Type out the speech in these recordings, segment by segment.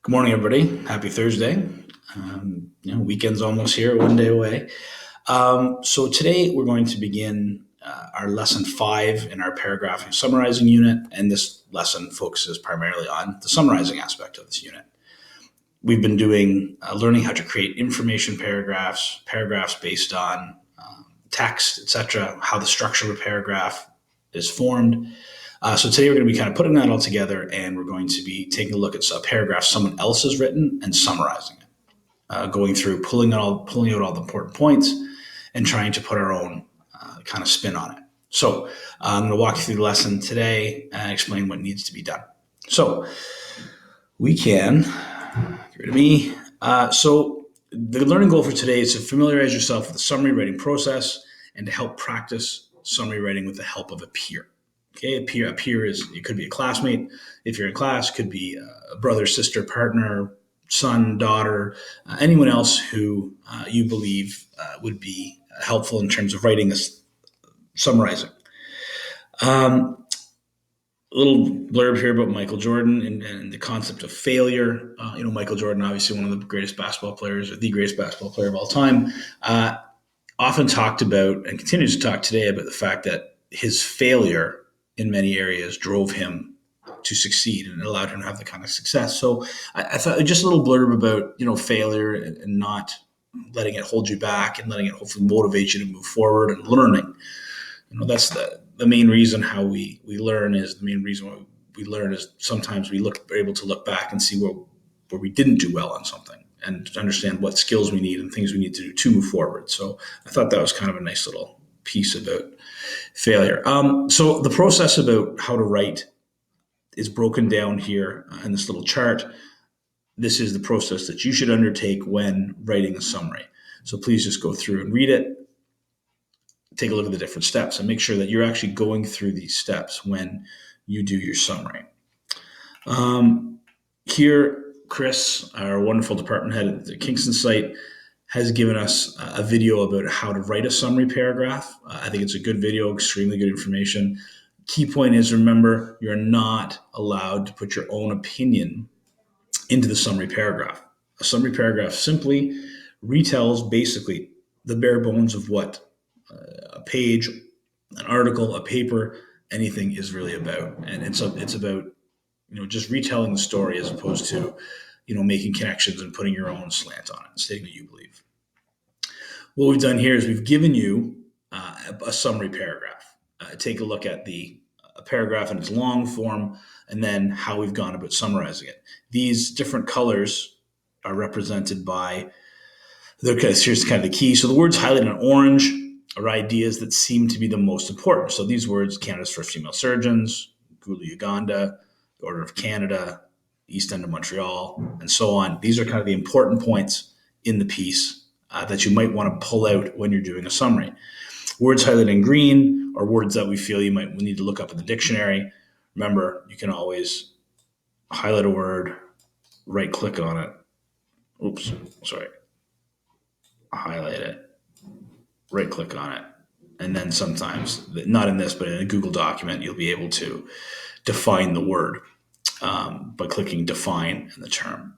Good morning, everybody. Happy Thursday. Weekend's almost here, one day away. So today we're going to begin our lesson 5 in our paragraphing summarizing unit, and this lesson focuses primarily on the summarizing aspect of this unit. We've been doing learning how to create information paragraphs based on text, etc., how the structure of a paragraph is formed. So today we're going to be kind of putting that all together, and we're going to be taking a look at a paragraph someone else has written and summarizing it, going through, pulling out all the important points, and trying to put our own kind of spin on it. So I'm going to walk you through the lesson today and explain what needs to be done. So we can get rid of me. So the learning goal for today is to familiarize yourself with the summary writing process and to help practice summary writing with the help of a peer. Okay, a peer is, it could be a classmate. If you're in class, it could be a brother, sister, partner, son, daughter, anyone else who you believe would be helpful in terms of writing this summarizing. A little blurb here about Michael Jordan and the concept of failure. Michael Jordan, obviously one of the greatest basketball players, or the greatest basketball player of all time, often talked about and continues to talk today about the fact that his failure in many areas drove him to succeed and allowed him to have the kind of success. So I thought just a little blurb about, failure and not letting it hold you back and letting it hopefully motivate you to move forward and learning. That's the main reason how we learn is the main reason why we learn is sometimes we're able to look back and see where we didn't do well on something and to understand what skills we need and things we need to do to move forward. So I thought that was kind of a nice little piece about failure. So the process about how to write is broken down here in this little chart. This is the process that you should undertake when writing a summary. So please just go through and read it. Take a look at the different steps and make sure that you're actually going through these steps when you do your summary. Here, Chris, our wonderful department head at the Kingston site, has given us a video about how to write a summary paragraph. I think it's a good video, extremely good information. Key point is, remember, you're not allowed to put your own opinion into the summary paragraph. A summary paragraph simply retells basically the bare bones of what a page, an article, a paper, anything is really about. And it's about, just retelling the story as opposed to, making connections and putting your own slant on it and stating what you believe. What we've done here is we've given you a summary paragraph. Take a look at the paragraph in its long form and then how we've gone about summarizing it. These different colors are represented by, here's kind of the key. So the words highlighted in orange are ideas that seem to be the most important. So these words: Canada's first female surgeons, Gulu, Uganda, the Order of Canada, East End of Montreal, and so on. These are kind of the important points in the piece that you might want to pull out when you're doing a summary. Words highlighted in green are words that we feel you might need to look up in the dictionary. Remember, you can always highlight a word, right-click on it. Highlight it, right-click on it, and then sometimes, not in this, but in a Google document, you'll be able to define the word by clicking define in the term.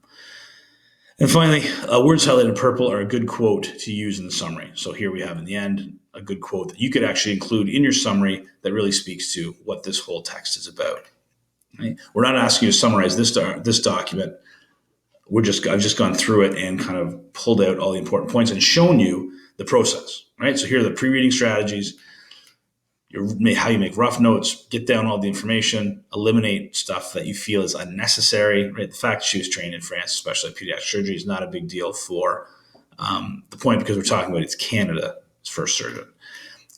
And finally, words highlighted in purple are a good quote to use in the summary. So here we have in the end a good quote that you could actually include in your summary that really speaks to what this whole text is about. Right? We're not asking you to summarize this document. I've just gone through it and kind of pulled out all the important points and shown you the process. Right? So here are the pre-reading strategies. How you make rough notes, get down all the information, eliminate stuff that you feel is unnecessary. Right? The fact she was trained in France, especially pediatric surgery, is not a big deal for the point, because we're talking about it's Canada's first surgeon.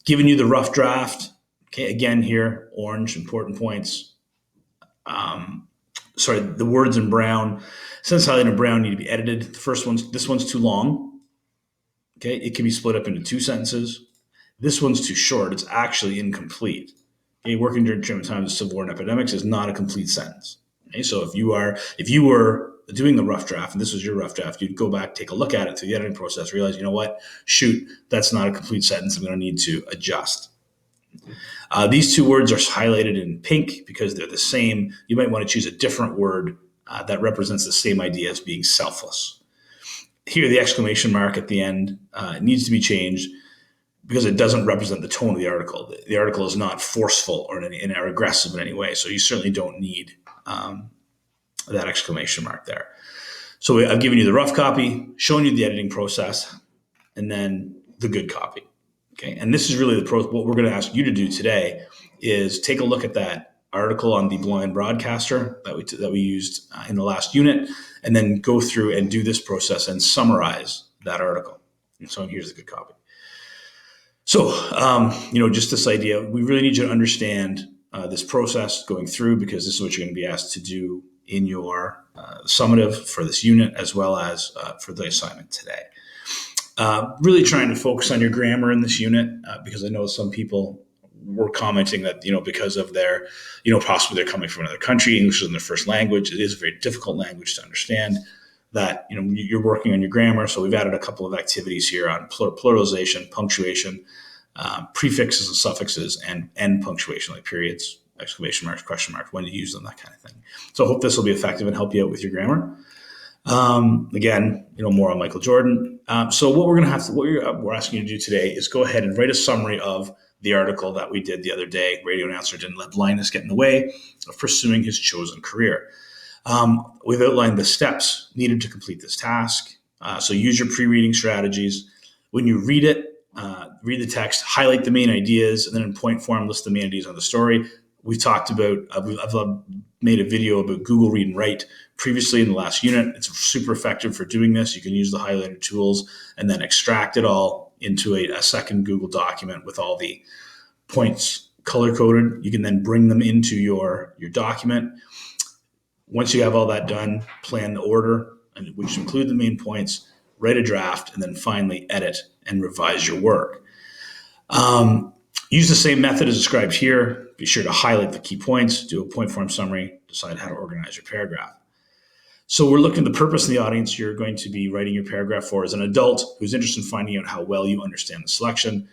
Giving you the rough draft. Okay, again here, orange, important points. The words in brown, since highlighted in brown, need to be edited. This one's too long. Okay, it can be split up into 2 sentences. This one's too short. It's actually incomplete. Okay, working during times of civil war and epidemics is not a complete sentence. Okay, so if you were doing the rough draft and this was your rough draft, you'd go back, take a look at it through the editing process, realize, that's not a complete sentence. I'm going to need to adjust. These 2 words are highlighted in pink because they're the same. You might want to choose a different word that represents the same idea as being selfless. Here, the exclamation mark at the end needs to be changed because it doesn't represent the tone of the article. The article is not forceful or aggressive in any way, so you certainly don't need that exclamation mark there. So I've given you the rough copy, shown you the editing process, and then the good copy. Okay, and this is really what we're going to ask you to do today is take a look at that article on the blind broadcaster that we used in the last unit, and then go through and do this process and summarize that article. And so here's the good copy. So, just this idea, we really need you to understand this process going through, because this is what you're going to be asked to do in your summative for this unit, as well as for the assignment today. Really trying to focus on your grammar in this unit, because I know some people were commenting that, because of their, possibly they're coming from another country, English isn't their first language. It is a very difficult language to understand, that, you're working on your grammar. So we've added a couple of activities here on pluralization, punctuation, prefixes and suffixes, and end punctuation, like periods, exclamation marks, question marks, when to use them, that kind of thing. So I hope this will be effective and help you out with your grammar. Again, more on Michael Jordan. So what we're asking you to do today is go ahead and write a summary of the article that we did the other day. Radio announcer didn't let blindness get in the way of pursuing his chosen career. We've outlined the steps needed to complete this task. So use your pre-reading strategies. When you read it, read the text, highlight the main ideas, and then in point form, list the main ideas on the story. We talked about, I've made a video about Google Read and Write previously in the last unit. It's super effective for doing this. You can use the highlighter tools and then extract it all into a second Google document with all the points color-coded. You can then bring them into your document. Once you have all that done, plan the order, which include the main points, write a draft, and then finally edit and revise your work. Use the same method as described here. Be sure to highlight the key points, do a point form summary, decide how to organize your paragraph. So we're looking at the purpose of the audience you're going to be writing your paragraph for is an adult who's interested in finding out how well you understand the selection.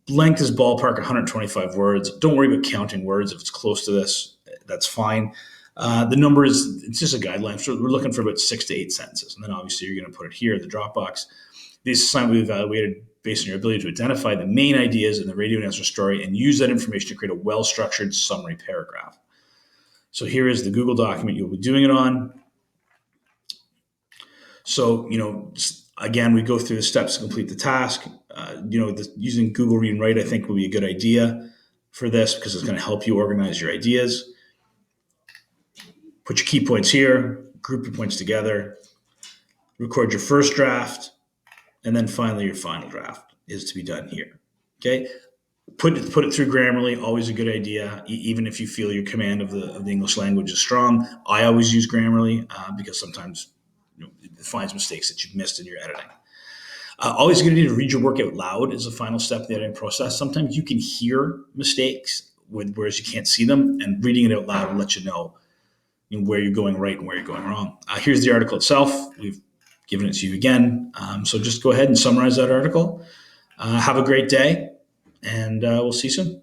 Length is ballpark 125 words. Don't worry about counting words. If it's close to this, that's fine. The number it's just a guideline. So we're looking for about 6 to 8 sentences. And then obviously you're going to put it here in the Dropbox. These assignments will be evaluated based on your ability to identify the main ideas in the radio announcer story and use that information to create a well-structured summary paragraph. So here is the Google document you'll be doing it on. So, again, we go through the steps to complete the task. Using Google Read and Write, I think, will be a good idea for this because it's going to help you organize your ideas. Put your key points here, group your points together, record your first draft, and then finally your final draft is to be done here. Okay, put it through Grammarly. Always a good idea, even if you feel your command of the English language is strong. I always use Grammarly because sometimes it finds mistakes that you've missed in your editing. Always a good idea to read your work out loud as a final step in the editing process. Sometimes you can hear mistakes, whereas you can't see them, and reading it out loud will let you know where you're going right and where you're going wrong. Here's the article itself. We've given it to you again. So just go ahead and summarize that article. Have a great day, and we'll see you soon.